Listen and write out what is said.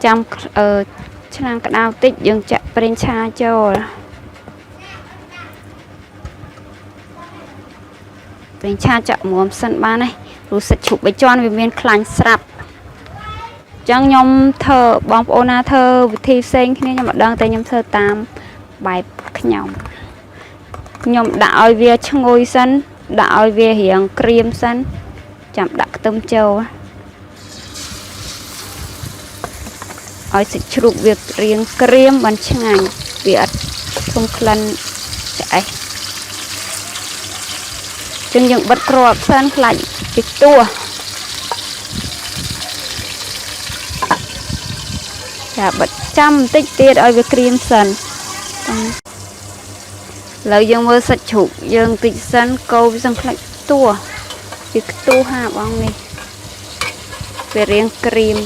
ចាំឆ្នាំងក្តៅតិចយើងចាក់ប្រេងឆាចូលប្រេងឆាចាក់មុំសិនបានហើយព្រោះសាច់ជ្រូកបីជាន់វាមានខ្លាញ់ស្រាប់ចឹងខ្ញុំធ្វើបងប្អូនណាធ្វើវិធីផ្សេងគ្នាខ្ញុំមិនដឹងតែខ្ញុំធ្វើតាមបែបខ្ញុំដាក់ឲ្យវាឈ្ងុយសិនដាក់ឲ្យវារៀងក្រៀមសិនចាំដាក់ខ្ទឹមចូលឲ្យសាច់ជ្រូកវារៀងក្រៀមបានឆ្ងាញ់វាអត់ធំក្លិនឆ្អេះចឹងយើងបិទគ្រាប់សិនខ្លាចវាខ្ទួចាបិទចាំបន្តិចទៀតឲ្យវាក្រៀមសិនឥឡូវយើងមើលសាច់ជ្រូកយើងតិចសិនកូរវាសឹងខ្លាចខ្ទួវាខ្ទួហាបងនេះវារៀងក្រៀម